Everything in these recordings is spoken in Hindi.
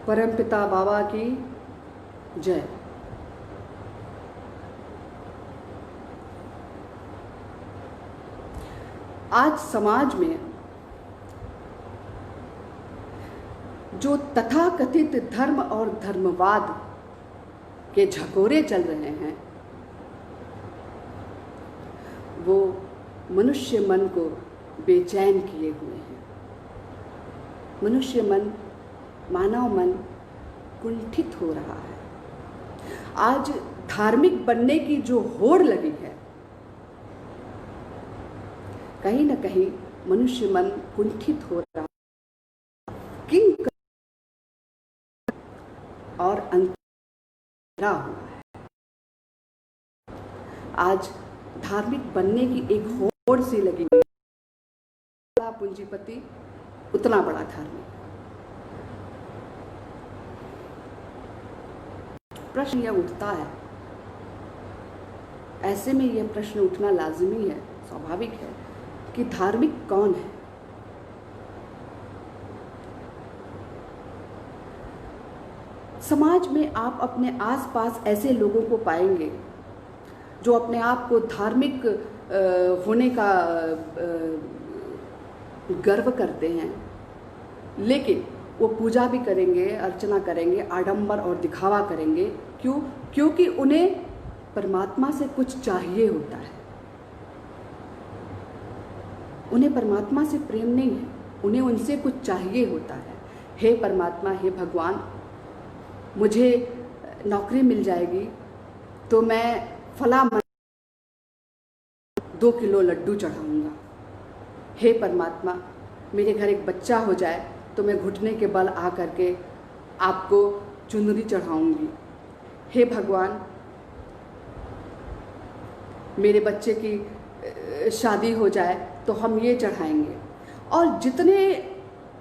परमपिता बाबा की जय। आज समाज में जो तथाकथित धर्म और धर्मवाद के झकोरे चल रहे हैं, वो मनुष्य मन को बेचैन किए हुए हैं। मनुष्य मन, मानव मन कुंठित हो रहा है। आज धार्मिक बनने की जो होड़ लगी है, कहीं न कहीं मनुष्य मन कुंठित हो रहा है, किंग और अंधेरा हुआ है। आज धार्मिक बनने की एक होड़ सी लगी हुई है। बड़ा पूंजीपति उतना बड़ा धार्मिक। प्रश्न यह उठता है, ऐसे में यह प्रश्न उठना लाजिमी है, स्वाभाविक है कि धार्मिक कौन है। समाज में आप अपने आसपास ऐसे लोगों को पाएंगे जो अपने आप को धार्मिक होने का गर्व करते हैं, लेकिन वो पूजा भी करेंगे, अर्चना करेंगे, आडंबर और दिखावा करेंगे। क्यों? क्योंकि उन्हें परमात्मा से कुछ चाहिए होता है। उन्हें परमात्मा से प्रेम नहीं है, उन्हें उनसे कुछ चाहिए होता है। हे परमात्मा, हे भगवान, मुझे नौकरी मिल जाएगी तो मैं फला 2 किलो लड्डू चढ़ाऊंगा। हे परमात्मा, मेरे घर एक बच्चा हो जाए तो मैं घुटने के बल आ करके आपको चुनरी चढ़ाऊंगी। हे भगवान, मेरे बच्चे की शादी हो जाए तो हम ये चढ़ाएंगे। और जितने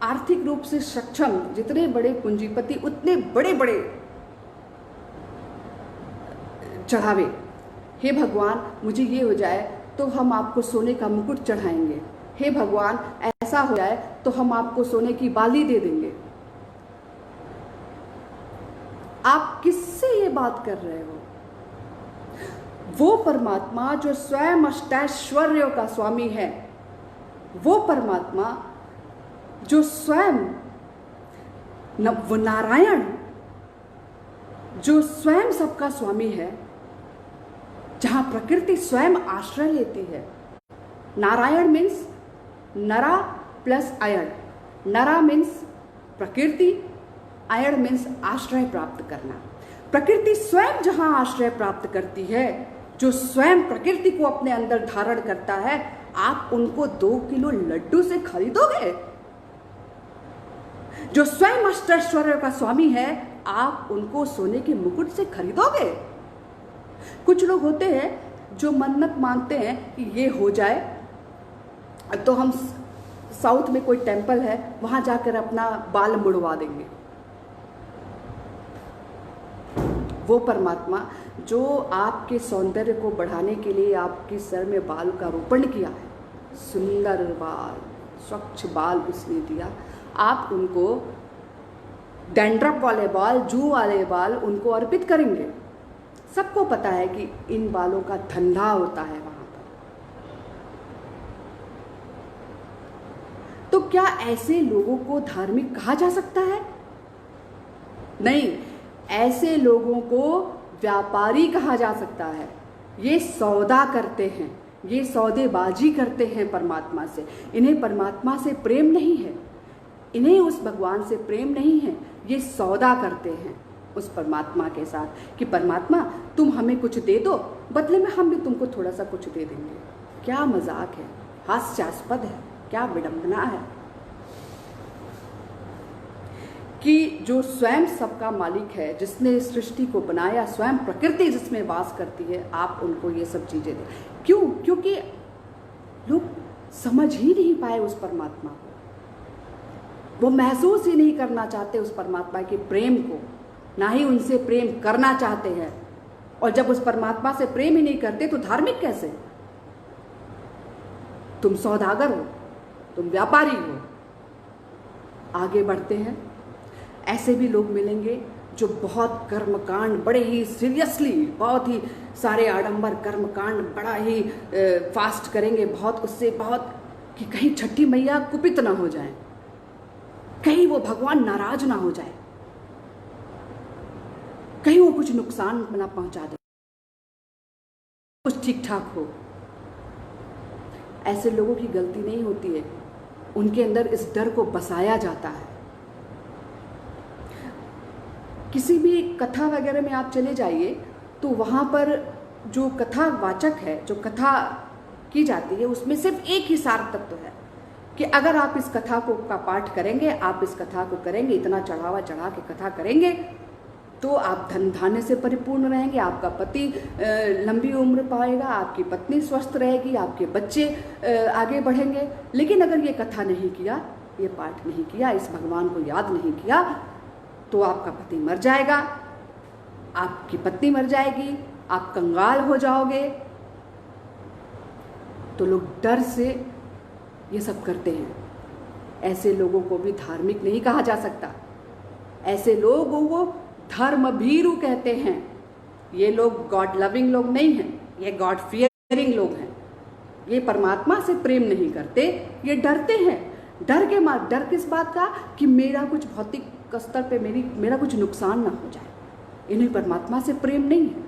आर्थिक रूप से सक्षम, जितने बड़े पूंजीपति, उतने बड़े बड़े चढ़ावे। हे भगवान, मुझे ये हो जाए तो हम आपको सोने का मुकुट चढ़ाएंगे। हे भगवान, ऐसा हो जाए तो हम आपको सोने की बाली दे देंगे। आप किससे ये बात कर रहे हो? वो परमात्मा जो स्वयं अष्टैश्वर्यों का स्वामी है, वो परमात्मा जो स्वयं वो नारायण जो स्वयं सबका स्वामी है, जहां प्रकृति स्वयं आश्रय लेती है। नारायण मीन्स नरा प्लस अयण। नरा मीन्स प्रकृति, अयण मीन्स आश्रय प्राप्त करना। प्रकृति स्वयं जहां आश्रय प्राप्त करती है, जो स्वयं प्रकृति को अपने अंदर धारण करता है, आप उनको 2 किलो लड्डू से खरीदोगे? जो स्वयं अष्टैश्वर्य का स्वामी है, आप उनको सोने के मुकुट से खरीदोगे? कुछ लोग होते हैं जो मन्नत मांगते हैं कि ये हो जाए तो हम साउथ में कोई टेम्पल है, वहां जाकर अपना बाल मुड़वा देंगे। वो परमात्मा जो आपके सौंदर्य को बढ़ाने के लिए आपके सर में बाल का रोपण किया है, सुंदर बाल, स्वच्छ बाल उसने दिया, आप उनको डैंड्रफ वाले बाल, जू वाले बाल उनको अर्पित करेंगे। सबको पता है कि इन बालों का धंधा होता है वहां पर। तो क्या ऐसे लोगों को धार्मिक कहा जा सकता है? नहीं, ऐसे लोगों को व्यापारी कहा जा सकता है। ये सौदा करते हैं, ये सौदेबाजी करते हैं परमात्मा से। इन्हें परमात्मा से प्रेम नहीं है, इन्हें उस भगवान से प्रेम नहीं है। ये सौदा करते हैं उस परमात्मा के साथ कि परमात्मा तुम हमें कुछ दे दो, बदले में हम भी तुमको थोड़ा सा कुछ दे देंगे। क्या मजाक है, हास्यास्पद है, क्या विडंबना है कि जो स्वयं सबका मालिक है, जिसने इस सृष्टि को बनाया, स्वयं प्रकृति जिसमें वास करती है, आप उनको ये सब चीजें दें। क्यों? क्योंकि लोग समझ ही नहीं पाए उस परमात्मा को, वो महसूस ही नहीं करना चाहते उस परमात्मा के प्रेम को, ना ही उनसे प्रेम करना चाहते हैं। और जब उस परमात्मा से प्रेम ही नहीं करते तो धार्मिक कैसे? तुम सौदागर हो, तुम व्यापारी हो। आगे बढ़ते हैं। ऐसे भी लोग मिलेंगे जो बहुत कर्मकांड बड़े ही सीरियसली, बहुत ही सारे आडंबर कर्मकांड बड़ा ही फास्ट करेंगे, बहुत उससे बहुत कि कहीं छठी मैया कुपित ना हो जाए, कहीं वो भगवान नाराज ना हो जाए, कहीं वो कुछ नुकसान ना पहुंचा दे, कुछ ठीक ठाक हो। ऐसे लोगों की गलती नहीं होती है, उनके अंदर इस डर को बसाया जाता है। किसी भी कथा वगैरह में आप चले जाइए तो वहाँ पर जो कथावाचक है, जो कथा की जाती है, उसमें सिर्फ एक ही सार तत्व है कि अगर आप इस कथा का पाठ करेंगे, आप इस कथा को करेंगे, इतना चढ़ावा चढ़ा के कथा करेंगे तो आप धन धान्य से परिपूर्ण रहेंगे, आपका पति लंबी उम्र पाएगा, आपकी पत्नी स्वस्थ रहेगी, आपके बच्चे आगे बढ़ेंगे। लेकिन अगर ये कथा नहीं किया, ये पाठ नहीं किया, इस भगवान को याद नहीं किया, तो आपका पति मर जाएगा, आपकी पत्नी मर जाएगी, आप कंगाल हो जाओगे। तो लोग डर से ये सब करते हैं। ऐसे लोगों को भी धार्मिक नहीं कहा जा सकता। ऐसे लोगों को धर्मभीरु कहते हैं। ये लोग गॉड लविंग लोग नहीं हैं, ये गॉड फियरिंग लोग हैं। ये परमात्मा से प्रेम नहीं करते, ये डरते हैं। डर किस बात का? कि मेरा कुछ भौतिक स्तर पे मेरा कुछ नुकसान ना हो जाए। इन्हें परमात्मा से प्रेम नहीं है।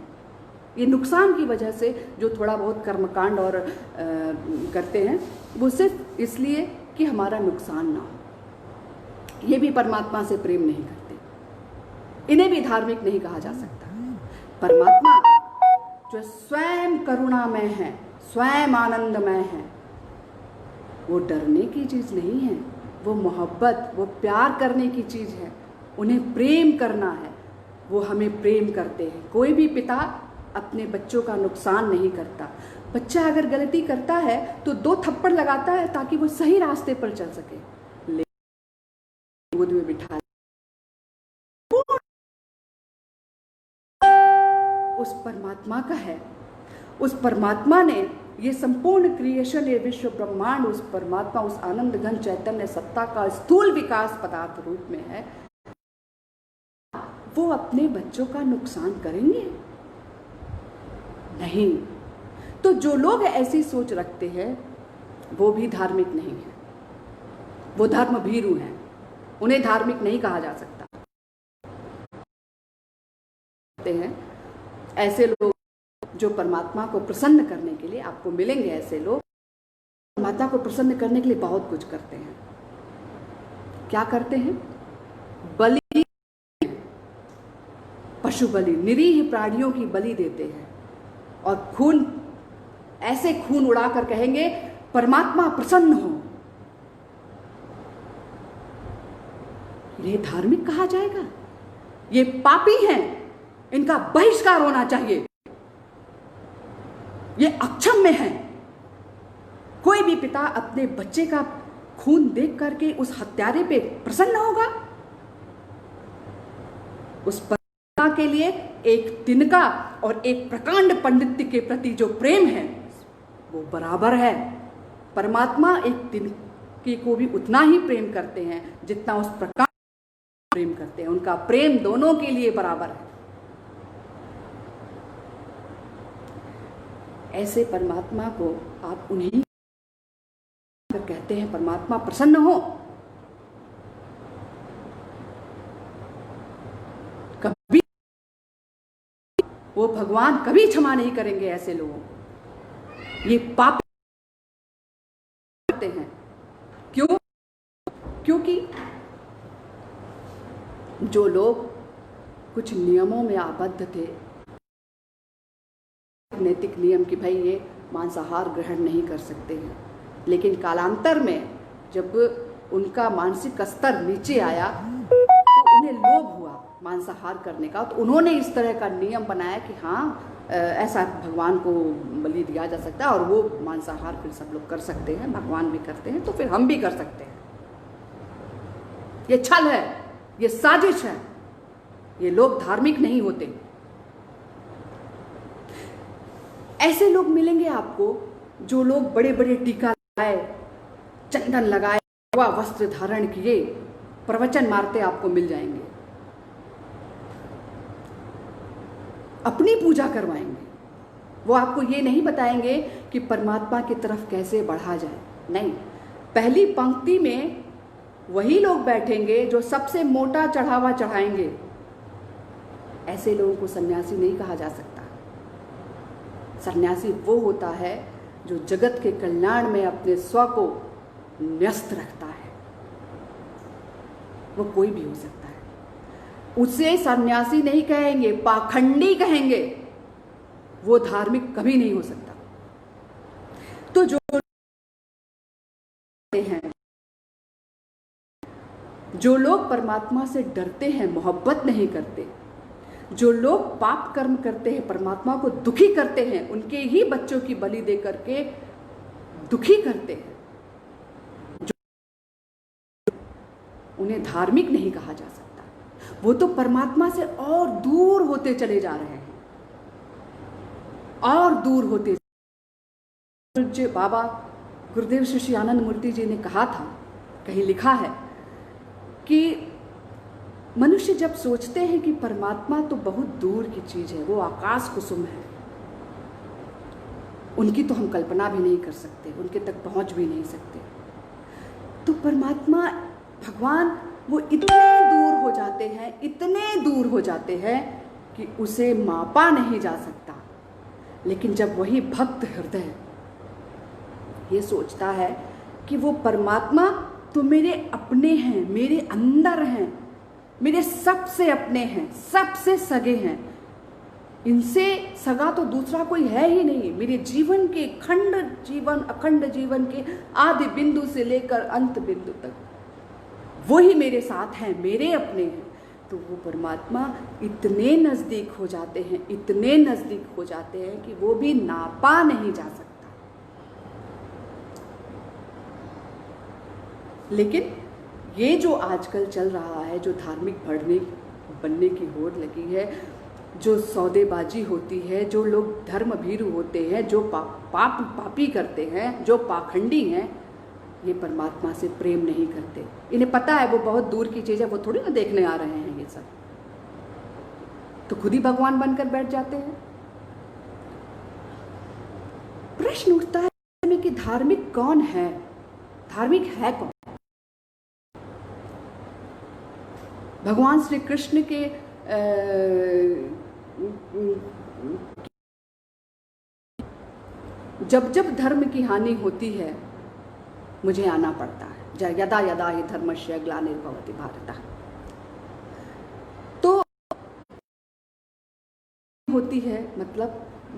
ये नुकसान की वजह से जो थोड़ा बहुत कर्मकांड और करते हैं, वो सिर्फ इसलिए कि हमारा नुकसान ना हो। ये भी परमात्मा से प्रेम नहीं करते, इन्हें भी धार्मिक नहीं कहा जा सकता। परमात्मा जो स्वयं करुणामय है, स्वयं आनंदमय है, वो डरने की चीज नहीं है, वो मोहब्बत, वो प्यार करने की चीज है। उन्हें प्रेम करना है, वो हमें प्रेम करते हैं। कोई भी पिता अपने बच्चों का नुकसान नहीं करता। बच्चा अगर गलती करता है तो 2 थप्पड़ लगाता है ताकि वो सही रास्ते पर चल सके। लेकिन गोद में बिठा उस परमात्मा का है। उस परमात्मा ने ये संपूर्ण क्रिएशन, ये विश्व ब्रह्मांड, उस परमात्मा, उस आनंद घन चैतन्य सत्ता का स्थूल विकास पदार्थ रूप में है। वो अपने बच्चों का नुकसान करेंगे? नहीं। तो जो लोग ऐसी सोच रखते हैं वो भी धार्मिक नहीं है, वो धर्मभीरु हैं। उन्हें धार्मिक नहीं कहा जा सकता। हैं ऐसे लोग जो परमात्मा को प्रसन्न करने के लिए आपको मिलेंगे। ऐसे लोग परमात्मा को प्रसन्न करने के लिए बहुत कुछ करते हैं। क्या करते हैं? बलि, पशु बलि, निरीह प्राणियों की बलि देते हैं और ऐसे खून उड़ाकर कहेंगे परमात्मा प्रसन्न हो। ये धार्मिक कहा जाएगा? ये पापी हैं, इनका बहिष्कार होना चाहिए। ये अक्षम्य है। कोई भी पिता अपने बच्चे का खून देख करके उस हत्यारे पे प्रसन्न होगा? उस परमात्मा के लिए एक तिनका और एक प्रकांड पंडित के प्रति जो प्रेम है वो बराबर है। परमात्मा एक तिनके को भी उतना ही प्रेम करते हैं जितना उस प्रकांड प्रेम करते हैं। उनका प्रेम दोनों के लिए बराबर है। ऐसे परमात्मा को आप उन्हीं कहते हैं परमात्मा प्रसन्न हो। कभी वो भगवान कभी क्षमा नहीं करेंगे ऐसे लोगों को। ये पाप करते हैं। क्यों? क्योंकि जो लोग कुछ नियमों में आबद्ध थे, नैतिक नियम कि भाई ये मांसाहार ग्रहण नहीं कर सकते हैं, लेकिन कालांतर में जब उनका मानसिक स्तर नीचे आया तो उन्हें लोभ हुआ मांसाहार करने का, तो उन्होंने इस तरह का नियम बनाया कि हाँ ऐसा भगवान को बलि दिया जा सकता है और वो मांसाहार फिर सब लोग कर सकते हैं, भगवान भी करते हैं तो फिर हम भी कर सकते हैं। ये छल है, ये साजिश है। ये लोग धार्मिक नहीं होते। ऐसे लोग मिलेंगे आपको जो लोग बड़े बड़े टीका लगाए, चंदन लगाए, वस्त्र धारण किए, प्रवचन मारते आपको मिल जाएंगे। अपनी पूजा करवाएंगे। वो आपको ये नहीं बताएंगे कि परमात्मा की तरफ कैसे बढ़ा जाए, नहीं। पहली पंक्ति में वही लोग बैठेंगे जो सबसे मोटा चढ़ावा चढ़ाएंगे। ऐसे लोगों को सन्यासी नहीं कहा जा सकता। सन्यासी वो होता है जो जगत के कल्याण में अपने स्व को न्यस्त रखता है। वो कोई भी हो सकता है। उसे सन्यासी नहीं कहेंगे, पाखंडी कहेंगे। वो धार्मिक कभी नहीं हो सकता। तो जो लोग परमात्मा से डरते हैं, मोहब्बत नहीं करते, जो लोग पाप कर्म करते हैं, परमात्मा को दुखी करते हैं, उनके ही बच्चों की बलि दे करके दुखी करते हैं, उन्हें धार्मिक नहीं कहा जा सकता। वो तो परमात्मा से और दूर होते चले जा रहे हैं, और दूर होते। बाबा गुरुदेव श्री आनंद मूर्ति जी ने कहा था, कहीं लिखा है कि मनुष्य जब सोचते हैं कि परमात्मा तो बहुत दूर की चीज है, वो आकाश कुसुम है, उनकी तो हम कल्पना भी नहीं कर सकते, उनके तक पहुंच भी नहीं सकते, तो परमात्मा भगवान वो इतने दूर हो जाते हैं, इतने दूर हो जाते हैं कि उसे मापा नहीं जा सकता। लेकिन जब वही भक्त हृदय ये सोचता है कि वो परमात्मा तो मेरे अपने हैं, मेरे अंदर हैं, मेरे सबसे अपने हैं, सबसे सगे हैं, इनसे सगा तो दूसरा कोई है ही नहीं, मेरे जीवन के अखंड जीवन के आदि बिंदु से लेकर अंत बिंदु तक वो ही मेरे साथ हैं, मेरे अपने हैं। तो वो परमात्मा इतने नजदीक हो जाते हैं, इतने नजदीक हो जाते हैं कि वो भी नापा नहीं जा सकता। लेकिन ये जो आजकल चल रहा है, जो धार्मिक बनने की होड़ लगी है, जो सौदेबाजी होती है, जो लोग धर्म भीरु होते हैं, जो पापी करते हैं, जो पाखंडी हैं, ये परमात्मा से प्रेम नहीं करते। इन्हें पता है वो बहुत दूर की चीज है, वो थोड़ी ना देखने आ रहे हैं ये सब, तो खुद ही भगवान बनकर बैठ जाते हैं। प्रश्न उठता है कि धार्मिक कौन है, धार्मिक है कौन? भगवान श्री कृष्ण के जब जब धर्म की हानि होती है मुझे आना पड़ता है, यदा यदा हि धर्मस्य ग्लानिर्भवति भारत। तो होती है मतलब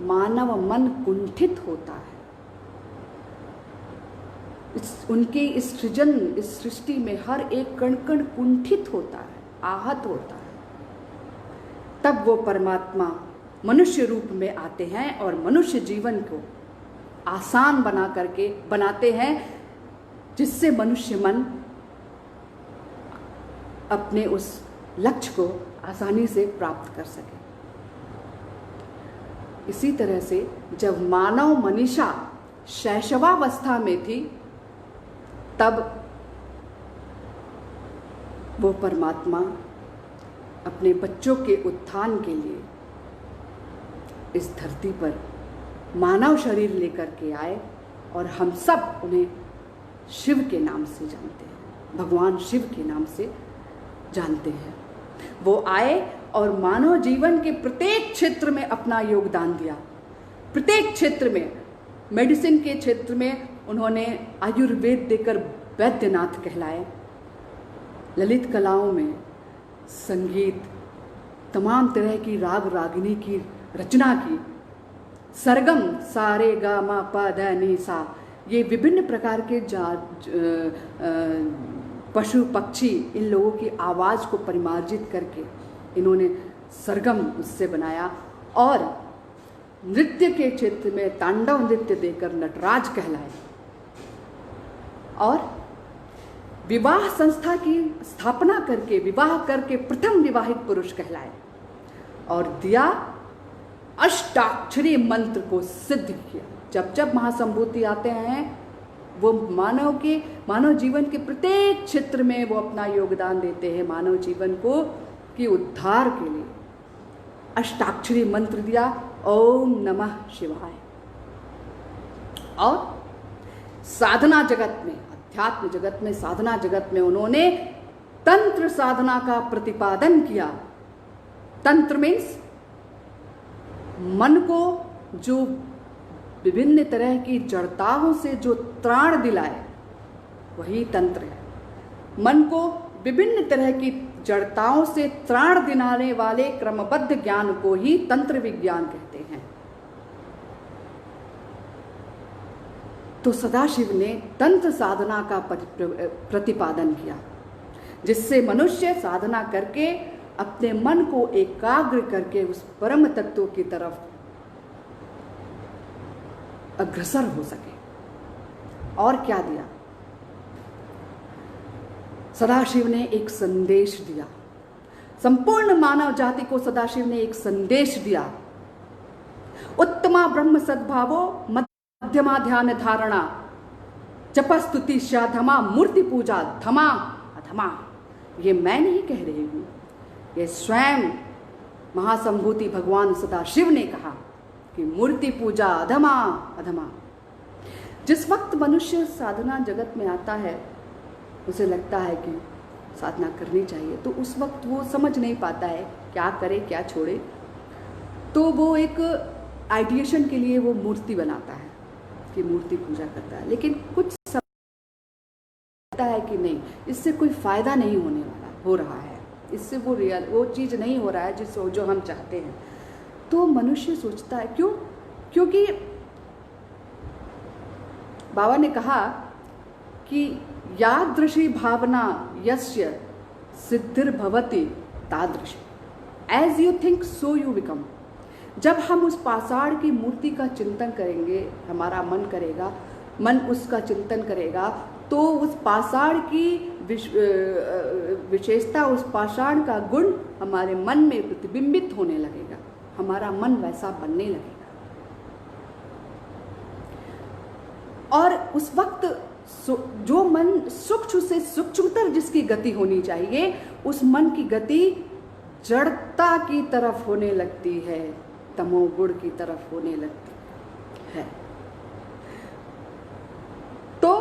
मानव मन कुंठित होता है, उनके इस सृष्टि में हर एक कण कण कुंठित होता है, आहत होता है। तब वो परमात्मा मनुष्य रूप में आते हैं और मनुष्य जीवन को आसान बनाते हैं, जिससे मनुष्य मन अपने उस लक्ष्य को आसानी से प्राप्त कर सके। इसी तरह से जब मानव मनीषा शैशवावस्था में थी, तब वो परमात्मा अपने बच्चों के उत्थान के लिए इस धरती पर मानव शरीर लेकर के आए, और हम सब उन्हें शिव के नाम से जानते हैं, भगवान शिव के नाम से जानते हैं। वो आए और मानव जीवन के प्रत्येक क्षेत्र में अपना योगदान दिया। प्रत्येक क्षेत्र में, मेडिसिन के क्षेत्र में उन्होंने आयुर्वेद देकर वैद्यनाथ कहलाए, ललित कलाओं में संगीत, तमाम तरह की राग रागिनी की रचना की, सरगम सारे गा मा पा ध नि सा, ये विभिन्न प्रकार के पशु पक्षी, इन लोगों की आवाज़ को परिमार्जित करके इन्होंने सरगम उससे बनाया, और नृत्य के क्षेत्र में तांडव नृत्य देकर नटराज कहलाए, और विवाह संस्था की स्थापना करके विवाह करके प्रथम विवाहित पुरुष कहलाए, और दिया अष्टाक्षरी मंत्र को सिद्ध किया। जब जब महासंभूति आते हैं, वो मानव जीवन के प्रत्येक क्षेत्र में वो अपना योगदान देते हैं, मानव जीवन को कि उद्धार के लिए। अष्टाक्षरी मंत्र दिया, ओम नमः शिवाय। और साधना जगत में, अध्यात्म जगत में, साधना जगत में उन्होंने तंत्र साधना का प्रतिपादन किया। तंत्र मीन्स मन को जो विभिन्न तरह की जड़ताओं से जो त्राण दिलाए, वही तंत्र है। मन को विभिन्न तरह की जड़ताओं से त्राण दिलाने वाले क्रमबद्ध ज्ञान को ही तंत्र विज्ञान कहते हैं। तो सदाशिव ने तंत्र साधना का प्रतिपादन किया, जिससे मनुष्य साधना करके अपने मन को एकाग्र करके उस परम तत्व की तरफ अग्रसर हो सके। और क्या दिया? सदाशिव ने एक संदेश दिया, संपूर्ण मानव जाति को सदाशिव ने एक संदेश दिया। उत्तमा ब्रह्म सद्भावो मध्यमा ध्यान धारणा जपस्तुति शाधमा मूर्ति पूजा धमा अधमा। ये मैं नहीं कह रही हूं, ये स्वयं महासंभूति भगवान सदाशिव ने कहा कि मूर्ति पूजा अधमा अधमा। जिस वक्त मनुष्य साधना जगत में आता है, उसे लगता है कि साधना करनी चाहिए, तो उस वक्त वो समझ नहीं पाता है क्या करे क्या छोड़े, तो वो एक आइडिएशन के लिए वो मूर्ति बनाता है कि मूर्ति पूजा करता है। लेकिन कुछ समझता है कि नहीं, इससे कोई फायदा नहीं होने वाला हो रहा है, इससे वो चीज़ नहीं हो रहा है जो हम चाहते हैं। तो मनुष्य सोचता है क्यों? क्योंकि बाबा ने कहा कि यादृशी भावना यस्य सिद्धिर्भवति तादृशी, as you think so you become. जब हम उस पाषाण की मूर्ति का चिंतन करेंगे, हमारा मन करेगा, मन उसका चिंतन करेगा, तो उस पाषाण की विशेषता, उस पाषाण का गुण हमारे मन में प्रतिबिंबित होने लगेगा, हमारा मन वैसा बनने लगेगा। और उस वक्त जो मन सूक्ष्म से सूक्ष्मतर जिसकी गति होनी चाहिए, उस मन की गति जड़ता की तरफ होने लगती है, तमोगुण की तरफ होने लगती है। तो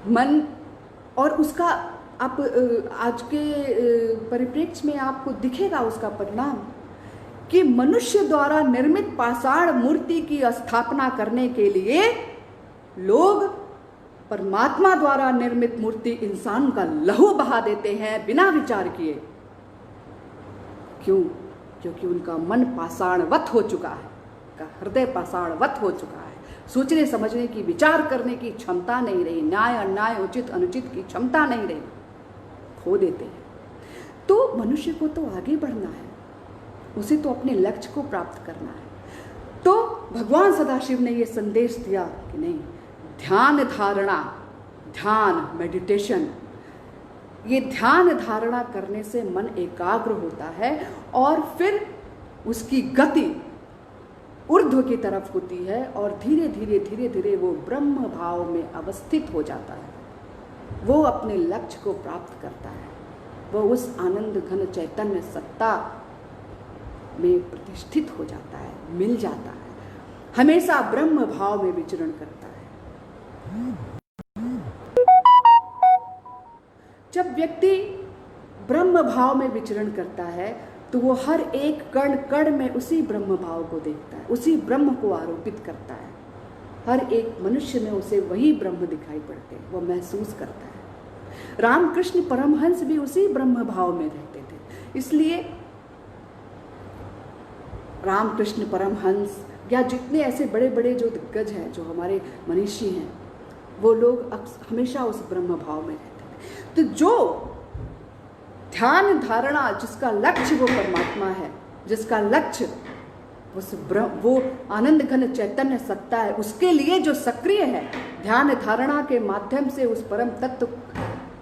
मन और उसका आप आज के परिप्रेक्ष्य में आपको दिखेगा उसका परिणाम कि मनुष्य द्वारा निर्मित पाषाण मूर्ति की स्थापना करने के लिए लोग परमात्मा द्वारा निर्मित मूर्ति इंसान का लहू बहा देते हैं बिना विचार किए। क्यों? क्योंकि उनका मन पाषाणवत हो चुका है, उनका हृदय पाषाणवत हो चुका है, सोचने समझने की, विचार करने की क्षमता नहीं रही, न्याय अन्याय उचित अनुचित की क्षमता नहीं रही, खो देते हैं। तो मनुष्य को तो आगे बढ़ना है, उसे तो अपने लक्ष्य को प्राप्त करना है। तो भगवान सदाशिव ने ये संदेश दिया कि नहीं, ध्यान धारणा, ध्यान मेडिटेशन, ये ध्यान धारणा करने से मन एकाग्र होता है और फिर उसकी गति ऊर्ध्व की तरफ होती है और धीरे धीरे धीरे धीरे वो ब्रह्म भाव में अवस्थित हो जाता है, वो अपने लक्ष्य को प्राप्त करता है, वो उस आनंद घन चैतन्य सत्ता में प्रतिष्ठित हो जाता है, मिल जाता है, हमेशा ब्रह्म भाव में विचरण करता है। जब व्यक्ति ब्रह्म भाव में विचरण करता है तो वो हर एक कण कण में उसी ब्रह्म भाव को देखता है, उसी ब्रह्म को आरोपित करता है। हर एक मनुष्य में उसे वही ब्रह्म दिखाई पड़ते हैं, वो महसूस करता है। रामकृष्ण परमहंस भी उसी ब्रह्म भाव में रहते थे, इसलिए रामकृष्ण परमहंस या जितने ऐसे बड़े बड़े जो दिग्गज हैं, जो हमारे मनीषी हैं, वो लोग हमेशा उस ब्रह्म भाव में रहते हैं। तो जो ध्यान धारणा जिसका लक्ष्य वो परमात्मा है, जिसका लक्ष्य वो आनंद घन चैतन्य सत्ता है, उसके लिए जो सक्रिय है, ध्यान धारणा के माध्यम से उस परम तत्व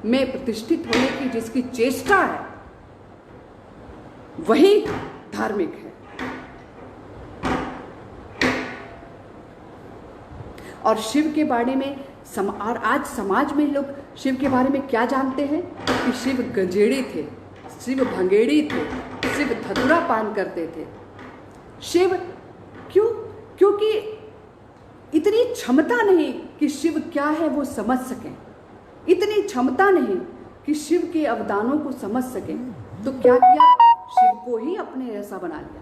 में प्रतिष्ठित होने की जिसकी चेष्टा है, वही धार्मिक है। और शिव के बारे में और आज समाज में लोग शिव के बारे में क्या जानते हैं कि शिव गंजेड़ी थे, शिव भंगेड़ी थे, शिव धतूरा पान करते थे। शिव क्यों? क्योंकि इतनी क्षमता नहीं कि शिव क्या है वो समझ सकें, इतनी क्षमता नहीं कि शिव के अवदानों को समझ सकें। तो क्या किया? शिव को ही अपने जैसा बना लिया,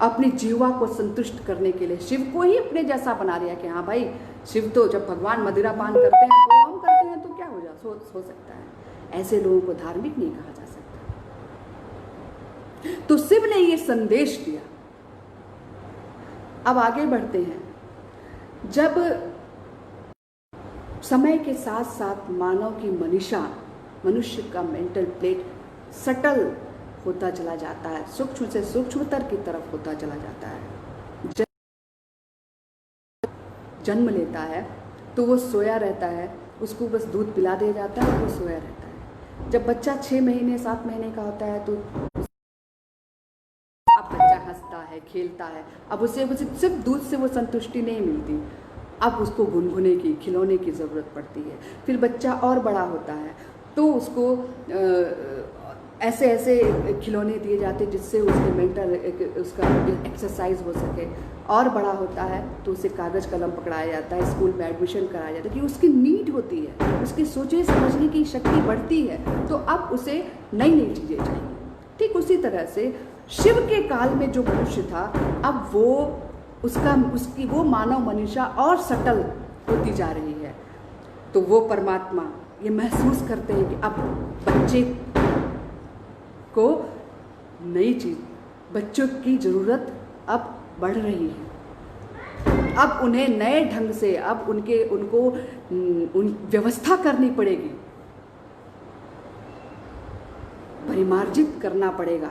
अपनी जीवा को संतुष्ट करने के लिए शिव को ही अपने जैसा बना लिया कि हाँ भाई, शिव तो जब भगवान मदिरा पान करते हैं तो हम करते हैं, तो क्या हो सकता है। ऐसे लोगों को धार्मिक नहीं कहा जा सकता। तो शिव ने ये संदेश दिया। अब आगे बढ़ते हैं। जब समय के साथ साथ मानव की मनीषा, मनुष्य का मेंटल प्लेट सटल होता चला जाता है, सूक्ष्म से सूक्ष्मतर की तरफ होता चला जाता है, जन्म लेता है तो वो सोया रहता है, उसको बस दूध पिला दिया जाता है, वो सोया रहता है। जब बच्चा 6 महीने 7 महीने का होता है तो अब बच्चा हंसता है, खेलता है। अब उसे सिर्फ दूध से वो संतुष्टि नहीं मिलती, अब उसको गुनगुने की, खिलौने की ज़रूरत पड़ती है। फिर बच्चा और बड़ा होता है तो उसको ऐसे ऐसे खिलौने दिए जाते जिससे उसके मेंटल उसका एक्सरसाइज हो सके। और बड़ा होता है तो उसे कागज़ कलम पकड़ाया जाता है, स्कूल में एडमिशन कराया जाता है कि उसकी नीड होती है, उसकी सोचे समझने की शक्ति बढ़ती है, तो अब उसे नई नई चीज़ें चाहिए। ठीक उसी तरह से शिव के काल में जो मनुष्य था, अब उसकी वो मानव मनीषा और सटल होती जा रही है। तो वो परमात्मा ये महसूस करते हैं कि अब बच्चे को नई चीज, बच्चों की ज़रूरत अब बढ़ रही है। अब उन्हें नए ढंग से अब उनको व्यवस्था करनी पड़ेगी, परिमार्जित करना पड़ेगा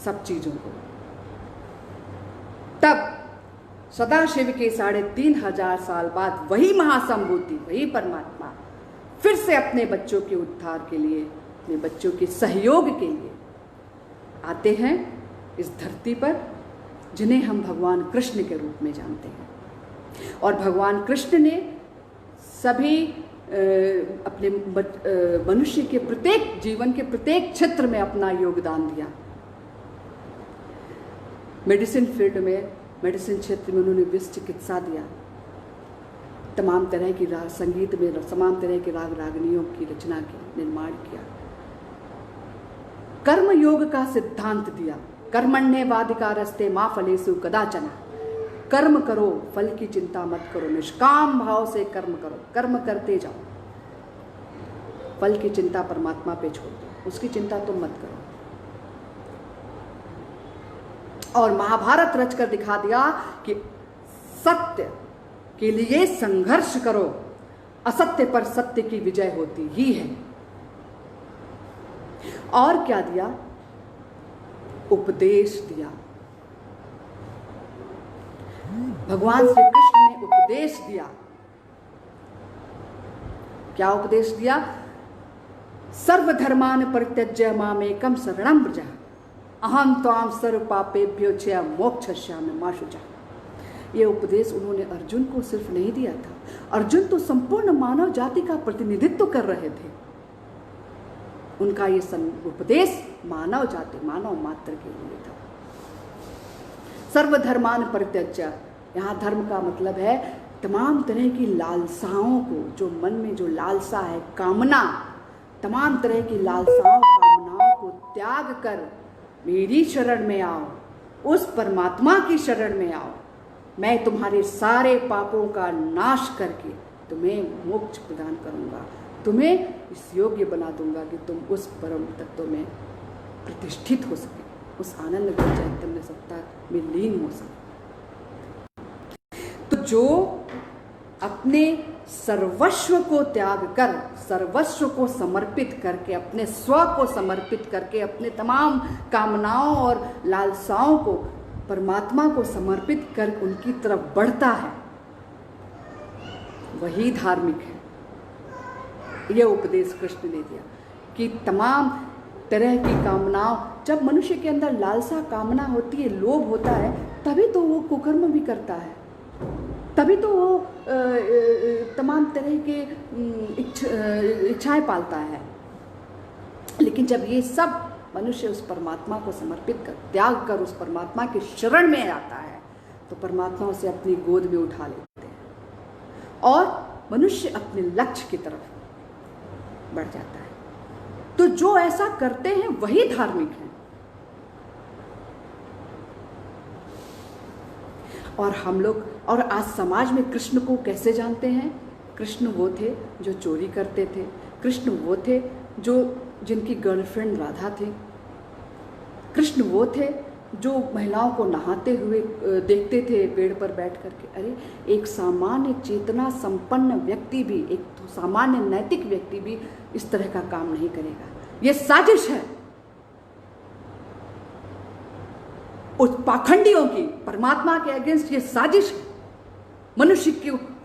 सब चीज़ों को। तब सदाशिव के 3500 साल बाद वही महासंभूति, वही परमात्मा फिर से अपने बच्चों के उद्धार के लिए, अपने बच्चों के सहयोग के लिए आते हैं इस धरती पर, जिन्हें हम भगवान कृष्ण के रूप में जानते हैं। और भगवान कृष्ण ने सभी अपने मनुष्य के प्रत्येक जीवन के प्रत्येक क्षेत्र में अपना योगदान दिया। मेडिसिन फील्ड में, मेडिसिन क्षेत्र में उन्होंने विश्व चिकित्सा दिया, तमाम तरह की राग संगीत में तमाम तरह के राग रागनियों की रचना की, निर्माण किया। कर्म योग का सिद्धांत दिया, कर्मण्येवाधिकारस्ते मा फलेषु कदाचन, कर्म करो, फल की चिंता मत करो, निष्काम भाव से कर्म करो, कर्म करते जाओ, फल की चिंता परमात्मा पे छोड़ दो, उसकी चिंता तुम मत करो। और महाभारत रचकर दिखा दिया कि सत्य के लिए संघर्ष करो, असत्य पर सत्य की विजय होती ही है। और क्या दिया? उपदेश दिया। भगवान श्री कृष्ण ने उपदेश दिया। क्या उपदेश दिया? सर्वधर्मान परित्यज्य मामेकं शरणं व्रज, अहम त्वां सर्व पापेभ्यो च मोक्षयिष्यामि मा शुचः। ये उपदेश उन्होंने अर्जुन को सिर्फ नहीं दिया था, अर्जुन तो संपूर्ण मानव जाति का प्रतिनिधित्व कर रहे थे। उनका ये उपदेश मानव जाति, मानव मात्र के लिए था। सर्वधर्मान परित्यज्य, यहाँ धर्म का मतलब है तमाम तरह की लालसाओं को, जो मन में जो लालसा है, कामना, तमाम तरह की लालसाओं कामनाओं को त्याग कर मेरी शरण में आओ, उस परमात्मा की शरण में आओ। मैं तुम्हारे सारे पापों का नाश करके तुम्हें मोक्ष प्रदान करूंगा, तुम्हें इस योग्य बना दूंगा कि तुम उस परम तत्व में प्रतिष्ठित हो सके, उस आनंद को चैतन्य सत्ता में लीन हो सके। तो जो अपने सर्वस्व को त्याग कर, सर्वस्व को समर्पित करके, अपने स्व को समर्पित करके, अपने तमाम कामनाओं और लालसाओं को परमात्मा को समर्पित कर उनकी तरफ बढ़ता है, वही धार्मिक है। यह उपदेश कृष्ण ने दिया कि तमाम तरह की कामनाओं, जब मनुष्य के अंदर लालसा कामना होती है, लोभ होता है, तभी तो वो कुकर्म भी करता है, तभी तो वो तमाम तरह के इच्छाएं पालता है। लेकिन जब ये सब मनुष्य उस परमात्मा को समर्पित कर, त्याग कर उस परमात्मा के शरण में आता है, तो परमात्मा उसे अपनी गोद में उठा लेते हैं और मनुष्य अपने लक्ष्य की तरफ बढ़ जाता है। तो जो ऐसा करते हैं वही धार्मिक हैं। और हम लोग, और आज समाज में कृष्ण को कैसे जानते हैं? कृष्ण वो थे जो चोरी करते थे, कृष्ण वो थे जो जिनकी गर्लफ्रेंड राधा थी, कृष्ण वो थे जो महिलाओं को नहाते हुए देखते थे पेड़ पर बैठ करके। अरे एक सामान्य चेतना संपन्न व्यक्ति भी, एक तो सामान्य नैतिक व्यक्ति भी इस तरह का काम नहीं करेगा। ये साजिश है उस पाखंडियों की, परमात्मा के अगेंस्ट ये साजिश है, मनुष्य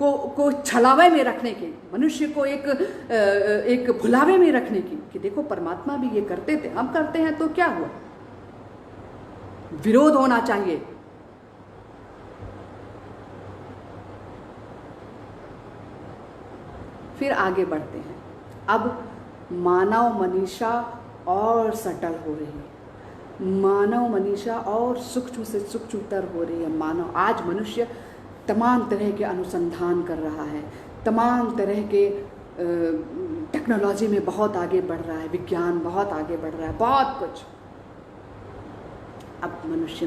को छलावे में रखने की, मनुष्य को एक भुलावे में रखने की, कि देखो परमात्मा भी ये करते थे, हम करते हैं तो क्या हुआ। विरोध होना चाहिए। फिर आगे बढ़ते हैं। अब मानव मनीषा और सटल हो रही है, मानव मनीषा और सूक्ष्म से सूक्ष्मतर हो रही है। मानव, आज मनुष्य तमाम तरह के अनुसंधान कर रहा है, तमाम तरह के टेक्नोलॉजी में बहुत आगे बढ़ रहा है, विज्ञान बहुत आगे बढ़ रहा है, बहुत कुछ। अब मनुष्य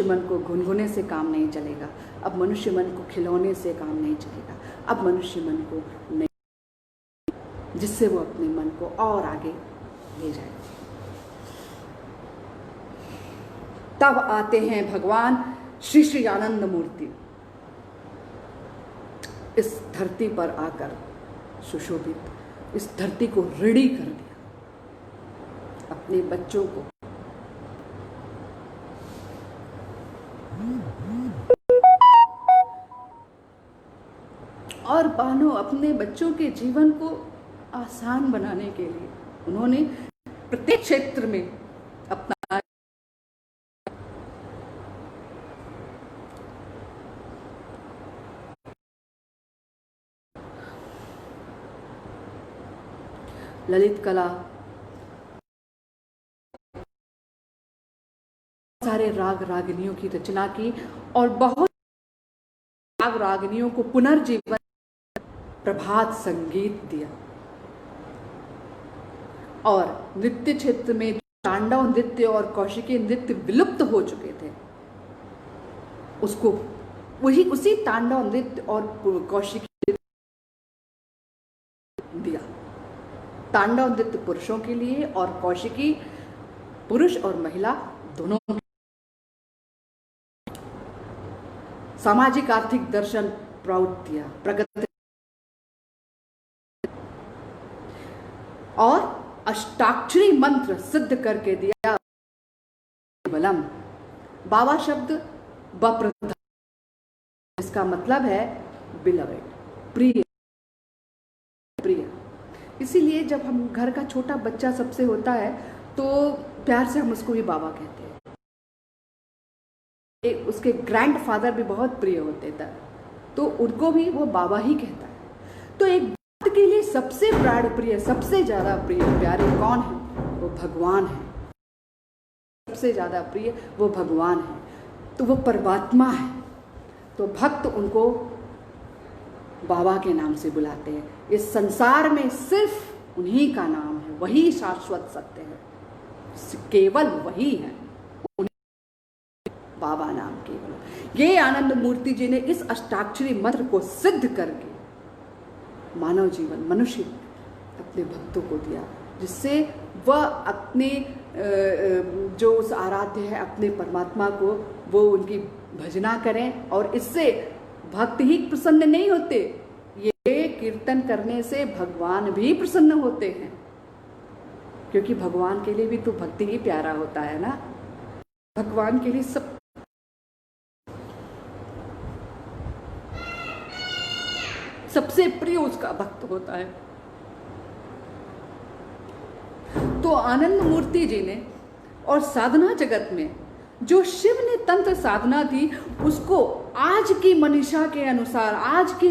मन को घुनघुने से काम नहीं चलेगा, अब मनुष्य मन को खिलौने से काम नहीं चलेगा, अब मनुष्य मन को नहीं, जिससे वो अपने मन को और आगे ले जाए। तब आते हैं भगवान श्री श्री आनंद मूर्ति, इस धरती पर आकर सुशोभित, इस धरती को ऋणी कर दिया, अपने बच्चों को और बानो अपने बच्चों के जीवन को आसान बनाने के लिए उन्होंने प्रत्येक क्षेत्र में अपना ललित कला, सारे राग रागिनियों की रचना की और बहुत राग रागिनियों को पुनर्जीवन, प्रभात संगीत दिया। और नृत्य क्षेत्र में तांडव नृत्य और कौशिकी नृत्य विलुप्त हो चुके थे, उसको उसी तांडव नृत्य और कौशिकी नृत्य दिया। तांडव नृत्य पुरुषों के लिए और कौशिकी पुरुष और महिला दोनों। सामाजिक आर्थिक दर्शन प्रौढ़ दिया, प्रगति और अष्टाक्षरी मंत्र सिद्ध करके दिया। बलम, बाबा शब्द बप्रधा, इसका मतलब है बिलवेड, प्रिय प्रिय। इसीलिए जब हम घर का छोटा बच्चा सबसे होता है तो प्यार से हम उसको भी बाबा कहते हैं। उसके ग्रैंडफादर भी बहुत प्रिय होते थे तो उनको भी वो बाबा ही कहता है। तो एक भक्त के लिए सबसे प्राण प्रिय, सबसे ज्यादा प्रिय प्यारे कौन है? वो भगवान है। सबसे ज्यादा प्रिय वो भगवान है, तो वो परमात्मा है। तो भक्त उनको बाबा के नाम से बुलाते हैं। इस संसार में सिर्फ उन्हीं का नाम है, वही शाश्वत सत्य है, केवल वही है, बाबा नाम केवल। ये आनंद मूर्ति जी ने इस अष्टाक्षरी मंत्र को सिद्ध करके मानव जीवन, मनुष्य अपने भक्तों को दिया, जिससे वह अपने जो उस आराध्य है अपने परमात्मा को वो उनकी भजना करें। और इससे भक्त ही प्रसन्न नहीं होते, ये कीर्तन करने से भगवान भी प्रसन्न होते हैं, क्योंकि भगवान के लिए भी तो भक्ति ही प्यारा होता है ना। भगवान के लिए सबसे प्रिय उसका भक्त होता है। तो आनंद मूर्ति जी ने और साधना जगत में जो शिव ने तंत्र साधना थी उसको आज की मनीषा के अनुसार, आज की